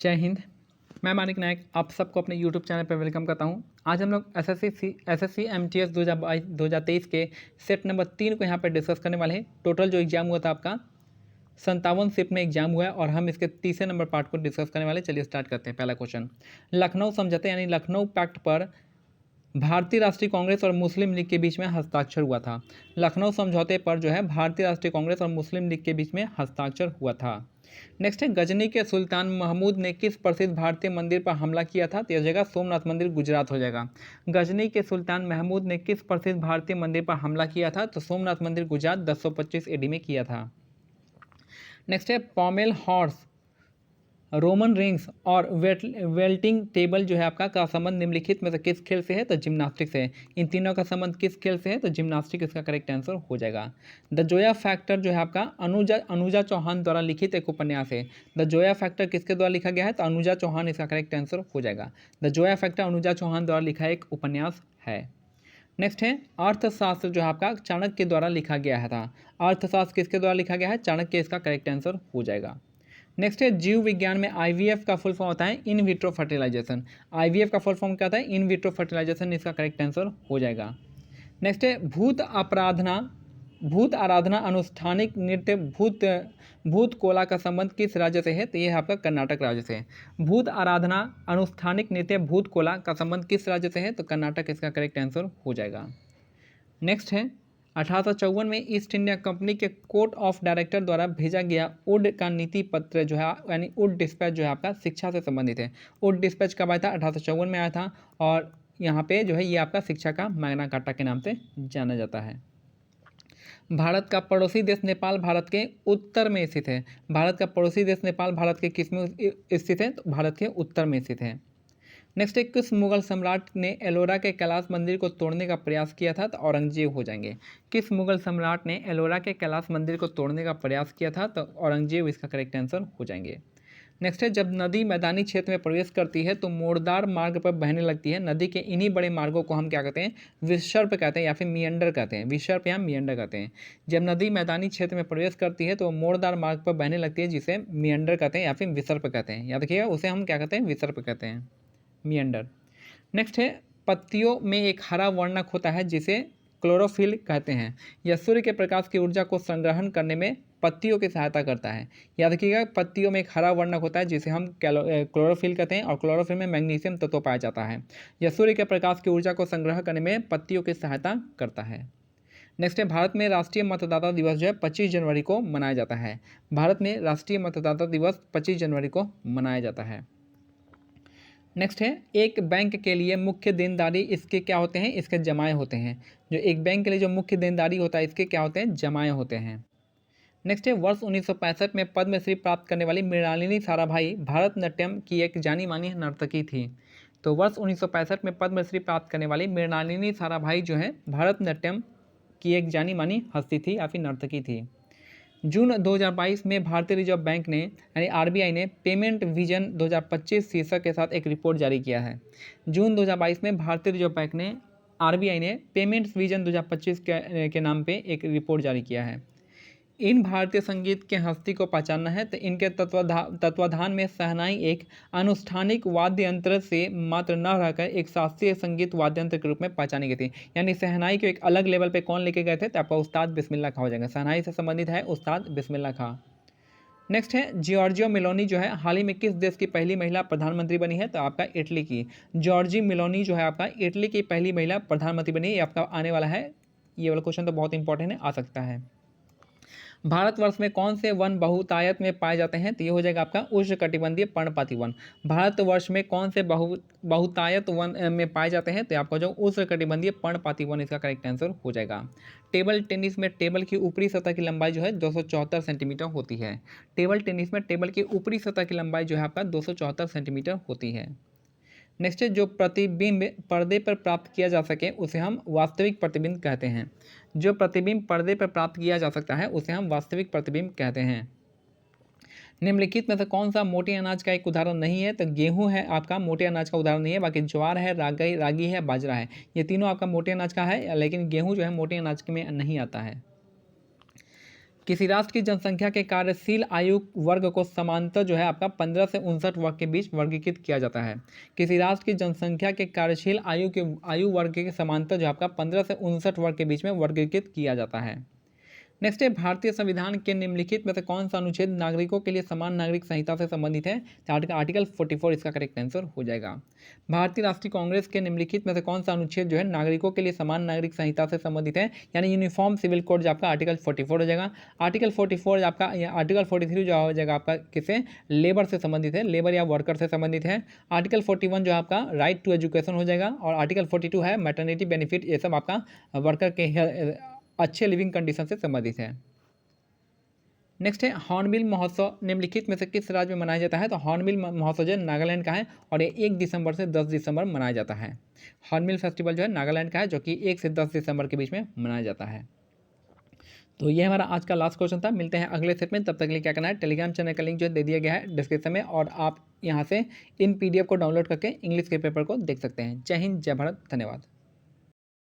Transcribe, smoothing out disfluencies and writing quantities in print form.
जय हिंद। मैं मानिक नायक आप सबको अपने यूट्यूब चैनल पर वेलकम करता हूं। आज हम लोग एसएससी एमटीएस 2022 के सेट नंबर 3 को यहां पर डिस्कस करने वाले हैं। टोटल जो एग्जाम हुआ था आपका 57 शिफ्ट में एग्जाम हुआ है और हम इसके तीसरे नंबर पार्ट को डिस्कस करने वाले। चलिए स्टार्ट करते हैं। पहला क्वेश्चन, लखनऊ समझौते यानी लखनऊ पैक्ट पर भारतीय राष्ट्रीय कांग्रेस और मुस्लिम लीग के बीच में हस्ताक्षर हुआ था। लखनऊ समझौते पर जो है भारतीय राष्ट्रीय कांग्रेस और मुस्लिम लीग के बीच में हस्ताक्षर हुआ था। नेक्स्ट है, गजनी के सुल्तान महमूद ने किस प्रसिद्ध भारतीय मंदिर पर हमला किया था? तो यह जगह सोमनाथ मंदिर गुजरात हो जाएगा। गजनी के सुल्तान महमूद ने किस प्रसिद्ध भारतीय मंदिर पर हमला किया था? तो सोमनाथ मंदिर गुजरात 1025 AD में किया था। नेक्स्ट है, पॉमेल हॉर्स, रोमन रिंग्स और वेल्टिंग टेबल जो है आपका का संबंध निम्नलिखित में से किस खेल से है? तो जिम्नास्टिक से है। इन तीनों का संबंध किस खेल से है? तो जिम्नास्टिक इसका करेक्ट आंसर हो जाएगा। द जोया फैक्टर जो है आपका अनुजा चौहान द्वारा लिखित एक उपन्यास है। द जोया फैक्टर किसके द्वारा लिखा गया है? तो अनुजा चौहान इसका करेक्ट आंसर हो जाएगा। द जोया फैक्टर अनुजा चौहान द्वारा लिखा एक उपन्यास है। नेक्स्ट है, अर्थशास्त्र जो है आपका चाणक्य द्वारा लिखा गया था। अर्थशास्त्र किसके द्वारा लिखा गया है? चाणक्य इसका करेक्ट आंसर हो जाएगा। नेक्स्ट है, जीव विज्ञान में आईवीएफ का फुल फॉर्म होता है इन विट्रो फर्टिलाइजेशन। आईवीएफ का फुल फॉर्म क्या होता है? इन विट्रो फर्टिलाइजेशन इसका करेक्ट आंसर हो जाएगा। नेक्स्ट है, भूत आराधना अनुष्ठानिक नृत्य भूत कोला का संबंध किस राज्य से है? तो ये है आपका कर्नाटक राज्य से। भूत आराधना अनुष्ठानिक नृत्य भूत कोला का संबंध किस राज्य से है? तो कर्नाटक इसका करेक्ट आंसर हो जाएगा। नेक्स्ट है, 1854 में ईस्ट इंडिया कंपनी के कोर्ट ऑफ डायरेक्टर द्वारा भेजा गया उड का नीति पत्र जो है यानी उड डिस्पैच जो है आपका शिक्षा से संबंधित है। उड डिस्पैच कब आया था? 1854 में आया था और यहाँ पे जो है ये आपका शिक्षा का मैग्ना कार्टा के नाम से जाना जाता है। भारत का पड़ोसी देश नेपाल भारत के उत्तर में स्थित है। भारत का पड़ोसी देश नेपाल भारत के किस में स्थित है? तो भारत के उत्तर में स्थित है। नेक्स्ट है, किस मुगल सम्राट ने एलोरा के कैलाश मंदिर को तोड़ने का प्रयास किया था? तो औरंगजेब हो जाएंगे। किस मुगल सम्राट ने एलोरा के कैलाश मंदिर को तोड़ने का प्रयास किया था? तो औरंगजेब इसका करेक्ट आंसर हो जाएंगे। नेक्स्ट है, जब नदी मैदानी क्षेत्र में प्रवेश करती है तो मोड़दार मार्ग पर बहने लगती है। नदी के इन्हीं बड़े मार्गों को हम क्या कहते हैं? विसर्प कहते हैं या फिर मियंडर कहते हैं। विसर्प या मियंडर कहते हैं। जब नदी मैदानी क्षेत्र में प्रवेश करती है तो मोड़दार मार्ग पर बहने लगती है, जिसे मियंडर कहते हैं या फिर विसर्प कहते हैं। याद रखिएगा, उसे हम क्या कहते हैं? विसर्प कहते हैं, मियंडर। नेक्स्ट है, पत्तियों में एक हरा वर्णक होता है जिसे क्लोरोफिल कहते हैं। यह सूर्य के प्रकाश की ऊर्जा को संग्रहण करने में पत्तियों की सहायता करता है। याद रखिएगा, पत्तियों में एक हरा वर्णक होता है जिसे हम क्लोरोफिल कहते हैं और क्लोरोफिल में मैग्नीशियम तत्व पाया जाता है। यह सूर्य के प्रकाश की ऊर्जा को संग्रह करने में पत्तियों की सहायता करता है। नेक्स्ट है, भारत में राष्ट्रीय मतदाता दिवस जो है 25 जनवरी को मनाया जाता है। भारत में राष्ट्रीय मतदाता दिवस 25 जनवरी को मनाया जाता है। नेक्स्ट है, एक बैंक के लिए मुख्य देनदारी इसके क्या होते हैं? इसके जमाए होते हैं। जो एक बैंक के लिए जो मुख्य देनदारी होता है इसके क्या होते हैं? जमाए होते हैं। नेक्स्ट है, वर्ष 1965 में पद्मश्री प्राप्त करने वाली मृणालिनी साराभाई भारतनाट्यम की एक जानी मानी नर्तकी थी। तो वर्ष 1965 में पद्मश्री प्राप्त करने वाली मृणालिनी साराभाई जो है भारतनाट्यम की एक जानी मानी हस्ती थी या फिर नर्तकी थी। जून 2022 में भारतीय रिजर्व बैंक ने यानी आरबीआई ने पेमेंट विजन 2025 शीर्षक के साथ एक रिपोर्ट जारी किया है। जून 2022 में भारतीय रिजर्व बैंक ने आरबीआई ने पेमेंट विजन 2025 के नाम पे एक रिपोर्ट जारी किया है। इन भारतीय संगीत के हस्ती को पहचानना है तो इनके तत्वाधान में शहनाई एक अनुष्ठानिक वाद्य यंत्र से मात्र न रहकर एक शास्त्रीय संगीत वाद्य यंत्र के रूप में पहचानी गई थी। यानी शहनाई को एक अलग लेवल पे कौन लेके गए थे? तो आपका उस्ताद बिस्मिल्लाह खां हो जाएगा। शहनाई से संबंधित है उस्ताद बिस्मिल्लाह खां। नेक्स्ट है, जॉर्जिया मेलोनी जो है हाल ही में किस देश की पहली महिला प्रधानमंत्री बनी है? तो आपका इटली की। जॉर्जी मेलोनी जो है आपका इटली की पहली महिला प्रधानमंत्री बनी है। ये आपका आने वाला है, ये वाला क्वेश्चन तो बहुत इंपॉर्टेंट है, आ सकता है। भारतवर्ष में कौन से वन बहुतायत में पाए जाते हैं? तो ये हो जाएगा आपका उष्णकटिबंधीय पर्णपाती वन। भारतवर्ष में कौन से बहुतायत वन में पाए जाते हैं? तो आपका जो उष्णकटिबंधीय पर्णपाती वन इसका करेक्ट आंसर हो जाएगा। टेबल टेनिस में टेबल की ऊपरी सतह की लंबाई जो है 274 सेंटीमीटर होती है। टेबल टेनिस में टेबल की ऊपरी सतह की लंबाई जो है आपका 274 सेंटीमीटर होती है। नेक्स्ट है, जो प्रतिबिंब पर्दे पर प्राप्त किया जा सके उसे हम वास्तविक प्रतिबिंब कहते हैं। जो प्रतिबिंब पर्दे पर प्राप्त किया जा सकता है उसे हम वास्तविक प्रतिबिंब कहते हैं। निम्नलिखित में से कौन सा मोटे अनाज का एक उदाहरण नहीं है? तो गेहूं है आपका मोटे अनाज का उदाहरण नहीं है, बाकी ज्वार है, रागी है, बाजरा है, ये तीनों आपका मोटे अनाज का है, लेकिन गेहूं जो है मोटे अनाज में नहीं आता है। किसी राष्ट्र की जनसंख्या के कार्यशील आयु वर्ग को समांतर जो है आपका 15 से 59 वर्ग के बीच वर्गीकृत किया जाता है। किसी राष्ट्र की जनसंख्या के कार्यशील आयु वर्ग के समांतर जो आपका 15 से 59 वर्ग के बीच में वर्गीकृत किया जाता है। नेक्स्ट है, भारतीय संविधान के निम्नलिखित में से कौन सा अनुच्छेद नागरिकों के लिए समान नागरिक संहिता से संबंधित है? तो आर्टिकल 44 इसका करेक्ट आंसर हो जाएगा। भारतीय राष्ट्रीय कांग्रेस के निम्नलिखित में से कौन सा अनुच्छेद जो है नागरिकों के लिए समान नागरिक संहिता से संबंधित है, यानी यूनिफॉर्म सिविल कोड जो आपका आर्टिकल 44 हो जाएगा। आर्टिकल 44 आपका आर्टिकल 43 जो हो जाएगा आपका किसे, लेबर से संबंधित है, लेबर या वर्कर से संबंधित है। आर्टिकल 41 जो आपका राइट टू एजुकेशन हो जाएगा, और आर्टिकल 42 है मैटरनिटी बेनिफिट, ये सब आपका वर्कर के अच्छे लिविंग कंडीशन से संबंधित है। नेक्स्ट है, हॉर्नबिल महोत्सव निम्नलिखित में से किस राज्य में मनाया जाता है? तो हॉर्नबिल महोत्सव जो है नागालैंड का है, और ये 1 दिसंबर से 10 दिसंबर मनाया जाता है। हॉर्नबिल फेस्टिवल जो है नागालैंड का है, जो कि 1 से 10 दिसंबर के बीच में मनाया जाता है। तो ये हमारा आज का लास्ट क्वेश्चन था। मिलते हैं अगले सेट में, तब तक के लिए क्या करना है, टेलीग्राम चैनल का लिंक जो है दे दिया गया है डिस्क्रिप्शन में, और आप यहाँ से इन PDF को डाउनलोड करके इंग्लिश के पेपर को देख सकते हैं। जय हिंद, जय भारत, धन्यवाद।